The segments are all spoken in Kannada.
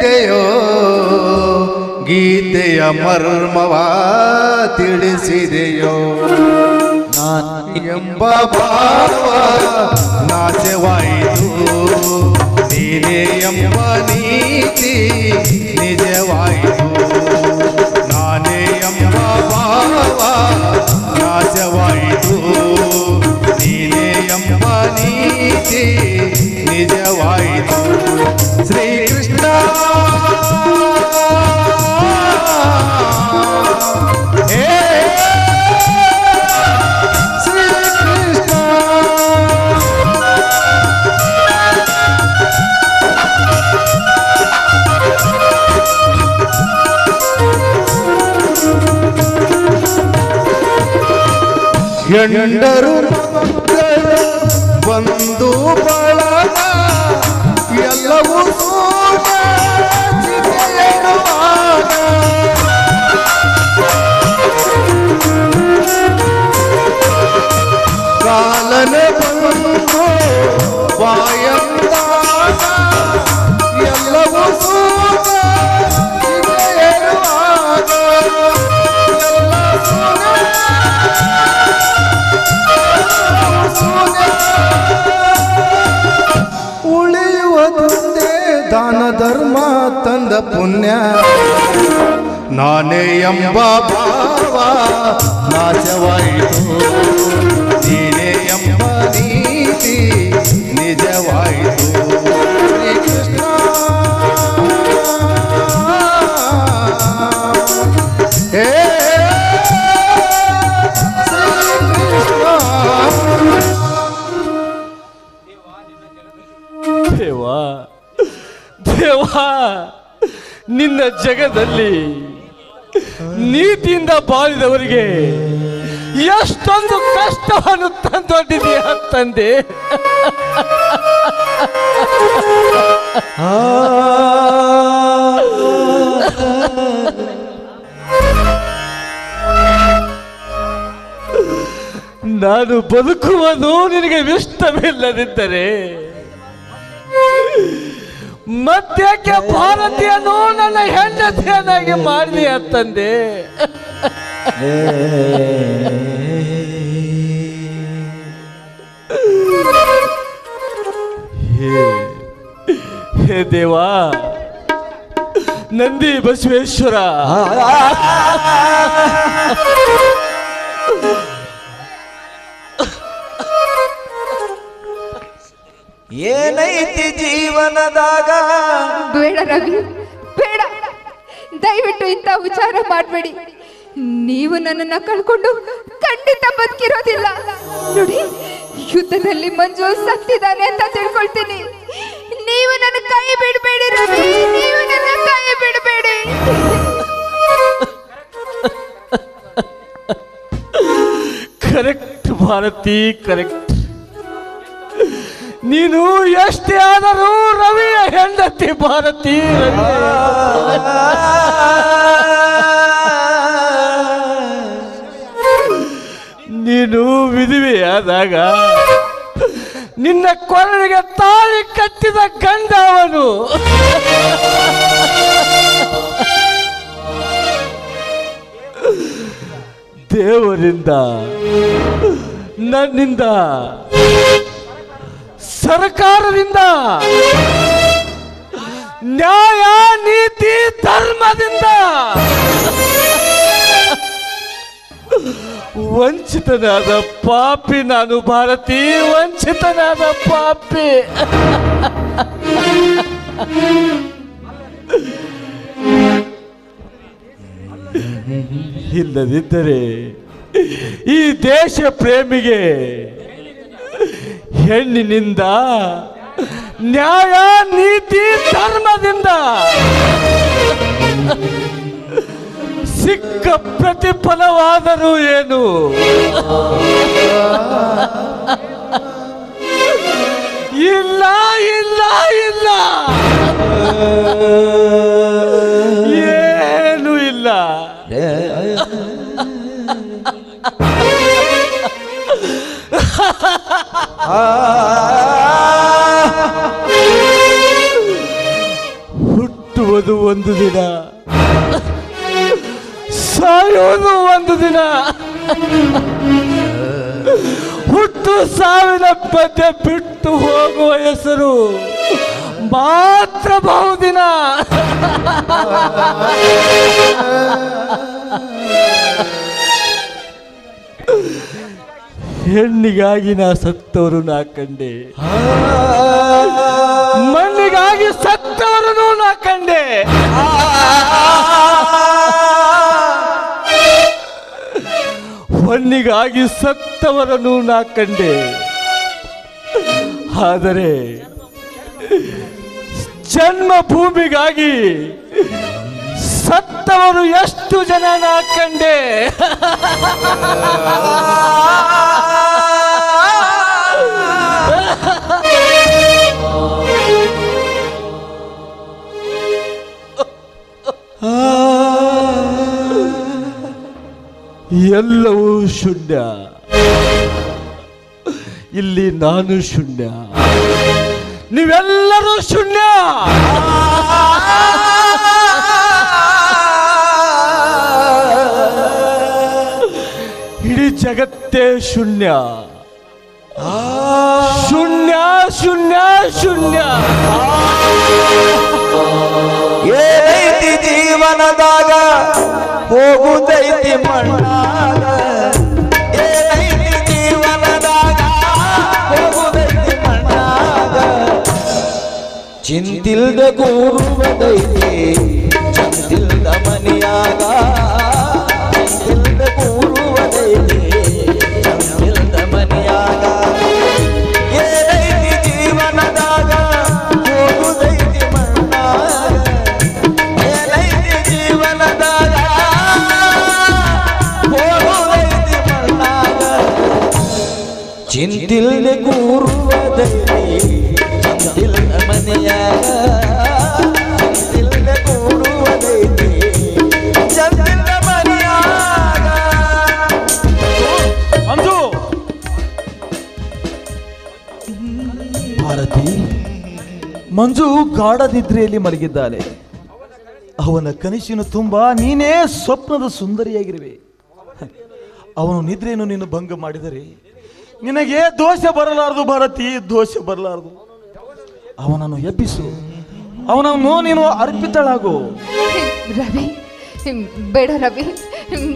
ಕಲಿತೆಯೋ ಗೀತೆಯ ಮರ್ಮವ ತಿಳಿಸಿದೆಯೋ ಎಂಬ ಭಾವ ನಾಶವಾಯಿತು ನೀನೇ ಎಂಬ ನೀತಿ ನಿಜವಾಯಿತು ನಾನೇ ಎಂಬ ಭಾವ ನಾಶವಾಯಿತು ನೀನೇ ಎಂಬ ನೀತಿ ನಿಜವಾಯಿತು ಶ್ರೀಕೃಷ್ಣ ಎಂಡರು ಮಕ್ಕಳು ಬಂದು ಬಳಗ ಎಲ್ಲವೂ ಕಾಲನೆ ಬಂದು ಬಾಯಂದಾಗ ಎಲ್ಲವೂ ಉಳಿಯುವುದೇ ದಾನ ಧರ್ಮ ತಂದ ಪುಣ್ಯ ನಾನೇ ಎಂಬ ಭಾವ ನಾಶವಾಯಿತು ನೀನೇ ಎಂಬ ನೀತಿ ನಿಜವಾಯಿತು ಶ್ರೀಕೃಷ್ಣ ಹೇ ದೇವಾ ದೇವಾ ನಿನ್ನ ಜಗದಲ್ಲಿ ನೀತಿಯಿಂದ ಬಾಳಿದವರಿಗೆ ಎಷ್ಟೊಂದು ಕಷ್ಟವನ್ನು ತಂದೊಡ್ಡಿದೆಯ ತಂದೆ. ನಾನು ಬದುಕುವುದು ನಿನಗೆ ಇಷ್ಟವಿಲ್ಲದಿದ್ದರೆ ಮತ್ತ್ಯಾಕೆ ಭಾರತೀಯನು ನನ್ನ ಹೆಂಡತಿಯನ್ನಾಗಿ ಮಾಡಿದೆಯ ತಂದೆ. ಹೇ ದೇವಾ ನಂದಿ ಬಸವೇಶ್ವರ, ಏನೈತಿ ಜೀವನದಾಗ? ಬೇಡ ರವಿ, ಬೇಡ, ದಯವಿಟ್ಟು ಇಂಥ ವಿಚಾರ ಮಾಡಬೇಡಿ. ನೀವು ನನ್ನನ್ನು ಕಳ್ಕೊಂಡು ಖಂಡಿತ ಬದುಕಿರೋದಿಲ್ಲ. ನೋಡಿ, ಯುದ್ಧದಲ್ಲಿ ಮಂಜು ಸತ್ತಿದ್ದಾನೆ ಅಂತ ತಿಳ್ಕೊಳ್ತೀನಿ. ನೀವು ನನ್ನ ಕೈ ಬಿಡಬೇಡಿ ರವಿ, ನೀವು ನನ್ನ ಕೈ ಬಿಡಬೇಡಿ. Correct Bharati, correct. ನೀನು ಎಷ್ಟೇ ಆದರೂ ರವಿಯ ಹೆಂಡತಿ ಭಾರತಿ. ನೀನು ವಿಧವೆಯಾದಾಗ ನಿನ್ನ ಕೊರಳಿಗೆ ತಾಳಿ ಕಟ್ಟಿದ ಗಂಡ ಅವನು. ದೇವರಿಂದ, ನನ್ನಿಂದ, ಸರ್ಕಾರದಿಂದ, ನ್ಯಾಯ ನೀತಿ ಧರ್ಮದಿಂದ ವಂಚಿತನಾದ ಪಾಪಿ ನಾನು ಭಾರತಿ, ವಂಚಿತನಾದ ಪಾಪಿ. ಇಲ್ಲದಿದ್ದರೆ ಈ ದೇಶ ಪ್ರೇಮಿಗೆ ಹೆಣ್ಣಿನಿಂದ, ನ್ಯಾಯ ನೀತಿ ಧರ್ಮದಿಂದ ಸಿಕ್ಕ ಪ್ರತಿಫಲವಾದರೂ ಏನು? ಇಲ್ಲ ಇಲ್ಲ ಇಲ್ಲ, ಏನು ಇಲ್ಲ. ಹುಟ್ಟುವ ಹುಟ್ಟುವುದು ಒಂದು ದಿನ, ಸಾಯುವುದು ಒಂದು ದಿನ. ಹುಟ್ಟು ಸಾವಿನ ಮಧ್ಯೆ ಬಿಟ್ಟು ಹೋಗುವ ಹೆಸರು ಮಾತ್ರ ಬಹುದಿನ. ಹೆಣ್ಣಿಗಾಗಿ ನಾ ಸತ್ತವರು ನಾ ಕಂಡೆ, ಮಣ್ಣಿಗಾಗಿ ಸತ್ತವರನ್ನು ನಾ ಕಂಡೆ. ಹೊನ್ನಿಗಾಗಿ ಸತ್ತವರನ್ನು ನಾ ಕಂಡೆ. ಆದರೆ ಜನ್ಮಭೂಮಿಗಾಗಿ ಸತ್ತವರು ಎಷ್ಟು ಜನ ನಾ ಕಂಡೆ. ಎಲ್ಲವೂ ಶೂನ್ಯ, ಇಲ್ಲಿ ನಾನು ಶೂನ್ಯ, ನೀವೆಲ್ಲರೂ ಶೂನ್ಯ. ಇಡೀ ಜಗತ್ತೇ ಶೂನ್ಯ, ಶೂನ್ಯ ಶೂನ್ಯ ಶೂನ್ಯ. ಏನೈತಿ ಜೀವನದಾಗ ಹೋಗುದೈತಿ ಮಣ್ಣಾಗ, ಏನೈತಿ ಜೀವನದಾಗ ಹೋಗುದೈತಿ ಮಣ್ಣಾಗ. ಚಿಂತಿಲ್ದ ಕೂರುವುದೈತಿ ಚಂದಿಲ್ದ ಮನೆಯಾಗ, ಚಿಂತಿಲ್ದ ಕೂರುವುದೈತಿ ಚಂದಿಲ್ದ ಮನೆಯಾಗ. ಏನೈತಿ ಜೀವನದಾಗ ಹೋಗುದೈತಿ ಮಣ್ಣಾಗ, ಏನೈತಿ ಜೀವನದಾಗ ಹೋಗುದೈತಿ ಮಣ್ಣಾಗ. ಚಿಂತಿಲ್ದ ಕೂರುವುದೈತಿ ಚಂದಿಲ್ದ ಮನೆಯಾಗ, ಚಿಂತಿಲ್ದ ಕೂರುವುದೈತಿ ಚಂದಿಲ್ದ ಮನೆಯಾಗ. ಮಂಜು, ಭಾರತಿ, ಮಂಜು ಗಾಢ ನಿದ್ರೆಯಲ್ಲಿ ಮಲಗಿದ್ದಾನೆ. ಅವನ ಕನಸಿನ ತುಂಬ ನೀನೇ ಸ್ವಪ್ನದ ಸುಂದರಿಯಾಗಿರುವೆ. ಅವನು ನಿದ್ರೆಯನ್ನು ನೀನು ಭಂಗ ಮಾಡಿದರೆ ನಿನಗೆ ದೋಷ ಬರಲಾರದು ಭಾರತಿ, ದೋಷ ಬರಲಾರದು. ಅವನನ್ನು ಎಬ್ಬಿಸು, ಅವನನ್ನು ನೀನು ಅರ್ಪಿತಳಾಗು. ರವಿ, ಬೇಡ ರವಿ,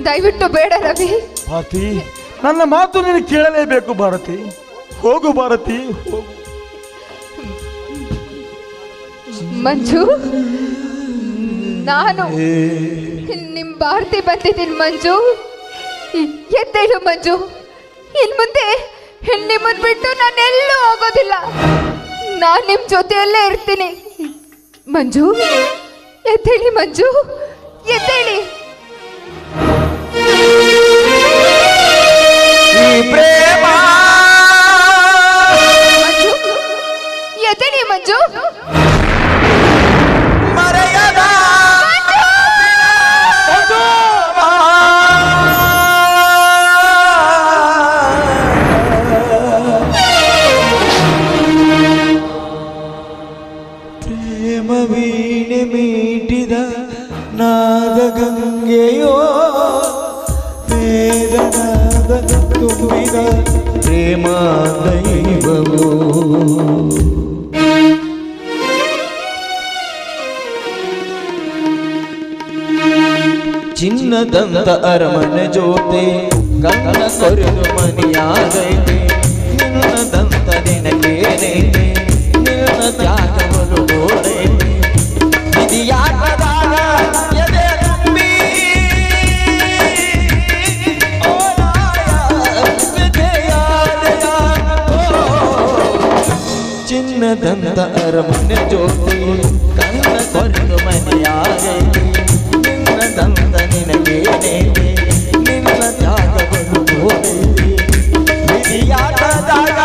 ದಯವಿಟ್ಟು ಬೇಡ ರವಿ. ಭಾರತಿ, ನನ್ನ ಮಾತು ನೀನು ಕೇಳಲೇಬೇಕು ಭಾರತಿ. ಹೋಗು ಭಾರತಿ, ಹೋಗು. ಮಂಜು, ನಾನು ನಿಮ್ ಭಾರತಿ ಬಂದಿದ್ದೀನಿ ಮಂಜು. ಎದ್ದೇಳು ಮಂಜು, ಇನ್ ಮುಂದೆ ನಿಮ್ಮನ್ ಬಿಟ್ಟು ನಾನೆಲ್ಲೂ ಹೋಗೋದಿಲ್ಲ. ನಾನ್ ನಿಮ್ ಜೊತೆಯಲ್ಲೇ ಇರ್ತೀನಿ. ಮಂಜು, ಎದ್ದೇಳಿ ಮಂಜು, ಎದ್ದೇಳಿ. ಪ್ರೇಮ ಮಂಜು, ಎದ್ದೇಳಿ ಮಂಜು. ಮರೆಯದ ಪ್ರೇಮ ವೀಣೆ ಮೀಟಿದ ನಾದ ಗಂಗೆಯೋ, ವೇದನಾದ ತುಂಬಿದ ಪ್ರೇಮ ದೈವವೋ. ಚಿನ್ನದಂತ ಅರಮನೆ ಜೋತೆ ಕಣ್ಣ ಕೊರೆದು ಮನೆಯಾಗೈತೆ. ನಿನ್ನದಂತ ನಿನಗೇನೈತೆ, ನಿನ್ನ ತ್ಯಾಗವನ್ನು ನೋಡೈತೆ. ವಿಧಿಯಾಟದಾಗ ಎದೆ ತುಂಬಿ ಚಿನ್ನದಂತ ಅರಮನೆ ಜೋತೆ ಕಣ್ಣ ಕೊರೆದು ಮನೆಯಾಗೈತೆ. ನಿನ್ನದಂತ ನಿನಗೇನೈತೆ, ನಿನ್ನ ತ್ಯಾಗವನ್ನು ನೋಡೈತೆ. ವಿಧಿಯಾಟದಾಗ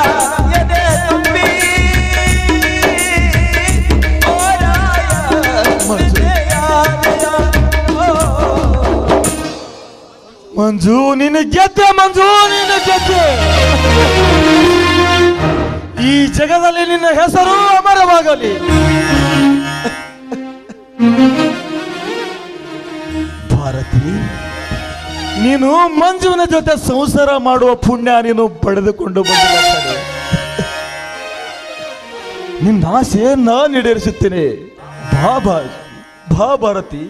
ಎದೆ ತುಂಬಿ ಮಂಜು, ನಿನ್ನ ಗೆದ್ದೆ ಮಂಜು, ನಿನ್ನ ಗೆದ್ದೆ. ಈ ಜಗದಲ್ಲಿ ನಿನ್ನ ಹೆಸರು ಅಮರವಾಗಲಿ. ಭಾರತಿ, ನೀನು ಮಂಜುವಿನ ಜೊತೆ ಸಂಸಾರ ಮಾಡುವ ಪುಣ್ಯ ನೀನು ಪಡೆದುಕೊಂಡು ಬಂದಿಲ್ಲ ಕಣೆ. ನಿನ್ನ ಆಸೆ ನಾನು ಈಡೇರಿಸುತ್ತೇನೆ. ಬಾ ಭಾರತಿ,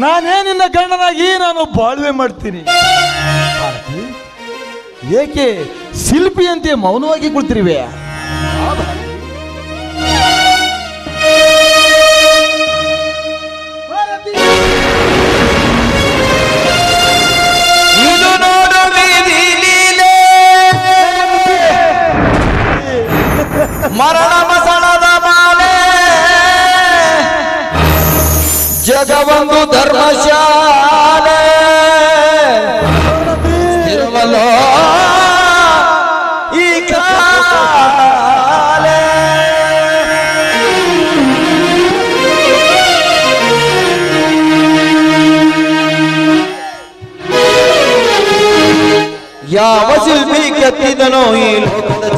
ನಾನೇ ನಿನ್ನ ಗಂಡನಾಗಿ ನಾನು ಬಾಳ್ವೆ ಮಾಡ್ತೀನಿ. ಭಾರತಿ, ಏಕೆ ಶಿಲ್ಪಿಯಂತೆ ಮೌನವಾಗಿ ಕುಳಿತಿರುವೆ? ಇದು ನೋಡು ಬೀದಿ ಲೀಲೆ, ಮರಣ ಮಸಣದ ಮಾಲೆ, ಜಗವೊಂದು ಧರ್ಮಶಾಲೆ, ಸ್ಥಿರವಲ್ಲೋ ಈ ಕಾಲೆ. ಯಾವ ಶಿಲ್ಪಿ ಕೆತ್ತಿದನೋ ಈ ಲೋಕದ